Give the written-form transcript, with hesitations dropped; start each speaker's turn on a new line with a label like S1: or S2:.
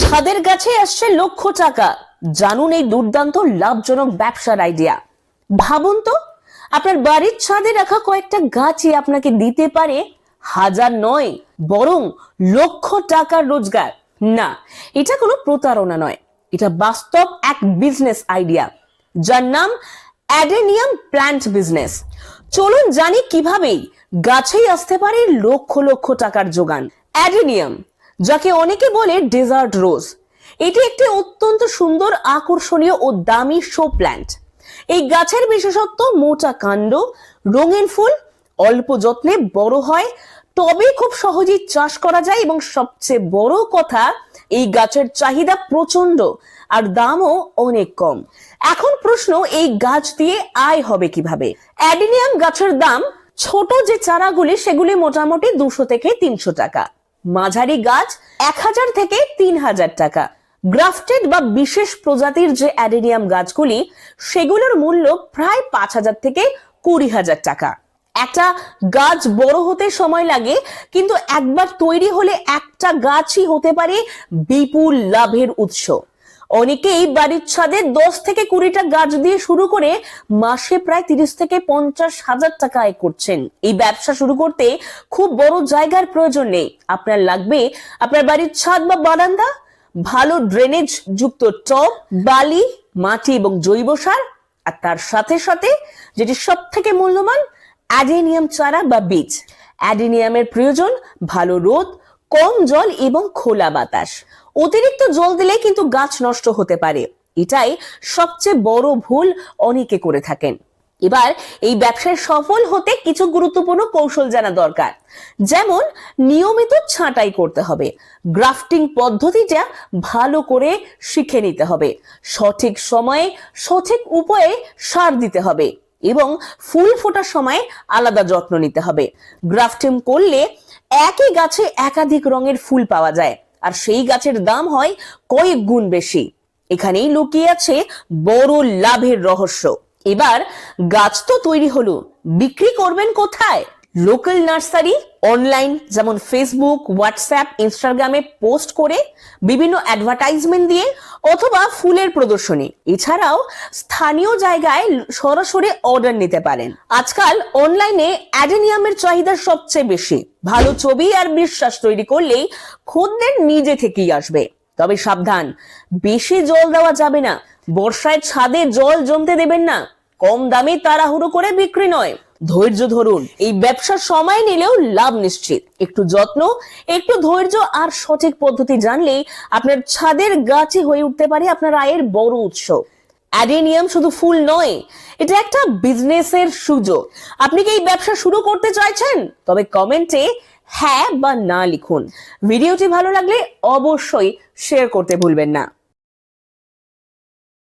S1: ছাদের গাছে আসছে লক্ষ টাকা। জানুন এই দুর্দান্ত লাভজনক ব্যবসার আইডিয়া। ভাবুন তো, আপনার বাড়ির ছাদে রাখা কয়েকটা গাছই আপনাকে দিতে পারে হাজার নয় বরং লক্ষ টাকার রোজগার। না, এটা কোনো প্রতারণা নয়, এটা বাস্তব এক বিজনেস আইডিয়া, যার নাম অ্যাডেনিয়াম প্ল্যান্ট বিজনেস। চলুন জানি কিভাবে গাছেই আসতে পারে লক্ষ লক্ষ টাকার যোগান। অ্যাডেনিয়াম, যাকে অনেকে বলে ডেজার্ট রোজ, এটি একটি অত্যন্ত সুন্দর, আকর্ষণীয় ও দামি শো প্ল্যান্ট। এই গাছের বিশেষত্ব মোটা কাণ্ড, রঙিন ফুল, অল্প যত্নে বড় হয়, তবে খুব সহজেই চাষ করা যায় এবং সবচেয়ে বড় কথা, এই গাছের চাহিদা প্রচন্ড আর দামও অনেক কম। এখন প্রশ্ন, এই গাছ দিয়ে আয় হবে কিভাবে? অ্যাডেনিয়াম গাছের দাম, ছোট যে চারাগুলি সেগুলি মোটামুটি 200 থেকে 300 টাকা, মাঝারি গাছ 1000 থেকে 3000 টাকা, গ্রাফটেড বা বিশেষ প্রজাতির যে অ্যাডেনিয়াম গাছগুলি সেগুলোর মূল্য প্রায় 5000 থেকে 20000 টাকা। একটা গাছ বড় হতে সময় লাগে, কিন্তু একবার তৈরি হলে একটা গাছই হতে পারে বিপুল লাভের উৎস। অনেকেই বাড়ির ছাদে 10 থেকে 20টা গাছ দিয়ে শুরু করে মাসে প্রায় 30 থেকে 50,000 টাকা আয় করছেন। এই ব্যবসা শুরু করতে খুব বড় জায়গার প্রয়োজন নেই। আপনার লাগবে আপনার বাড়ির ছাদ বা বারান্দা, ভালো ড্রেনেজ যুক্ত টব, বালি, মাটি এবং জৈব সার, আর তার সাথে সাথে যেটি সব থেকে মূল্যবান, অ্যাডেনিয়াম চারা বা বীজ। অ্যাডেনিয়ামের প্রয়োজন ভালো রোদ, কম জল এবং খোলা বাতাস। অতিরিক্ত জল দিলে কিন্তু গাছ নষ্ট হতে পারে, এটাই সবচেয়ে বড় ভুল অনেকে করে থাকেন। এবার এই ব্যবসায় সফল হতে কিছু গুরুত্বপূর্ণ কৌশল জানা দরকার। যেমন নিয়মিত ছাঁটাই করতে হবে, গ্রাফটিং পদ্ধতিটা ভালো করে শিখে নিতে হবে, সঠিক সময়ে সঠিক উপায়ে সার দিতে হবে এবং ফুল ফোটার সময় আলাদা যত্ন নিতে হবে। গ্রাফটিং করলে একই গাছে একাধিক রঙের ফুল পাওয়া যায়, আর সেই গাছের দাম হয় কয়েক গুণ বেশি। এখানেই লুকিয়ে আছে বড় লাভের রহস্য। এবার গাছ তো তৈরি হলো, বিক্রি করবেন কোথায়? লোকাল নার্সারি, অনলাইন যেমন ফেসবুক, হোয়াটসঅ্যাপ, ইনস্টাগ্রামে পোস্ট করে, বিভিন্ন অ্যাডভার্টাইজমেন্ট দিয়ে, অথবা ফুলের প্রদর্শনী। এছাড়াও স্থানীয় জায়গায় সরাসরি অর্ডার নিতে পারেন। আজকাল অনলাইনে অ্যাডেনিয়ামের চাহিদা সবচেয়ে বেশি। ভালো ছবি আর বিশ্বাস তৈরি করলেই খদ্দের নিজে থেকেই আসবে। তবে সাবধান, বেশি জল দেওয়া যাবে না, বর্ষায় ছাদে জল জমতে দেবেন না, কম দামে তাড়াহুড়ো করে বিক্রি নয়। ধৈর্য ধরুন, এই ব্যবসার সময় নিলেও লাভ নিশ্চিত। একটু যত্ন, একটু ধৈর্য আর সঠিক পদ্ধতি জানলেই আপনার ছাদের গাছই হয়ে উঠতে পারে আপনার আয়ের বড় উৎস। অ্যাডেনিয়াম শুধু ফুল নয়, এটা একটা বিজনেসের সুযোগ। আপনি কি এই ব্যবসা শুরু করতে চাইছেন? তবে কমেন্টে হ্যাঁ বা না লিখুন। ভিডিওটি ভালো লাগলে অবশ্যই শেয়ার করতে ভুলবেন না।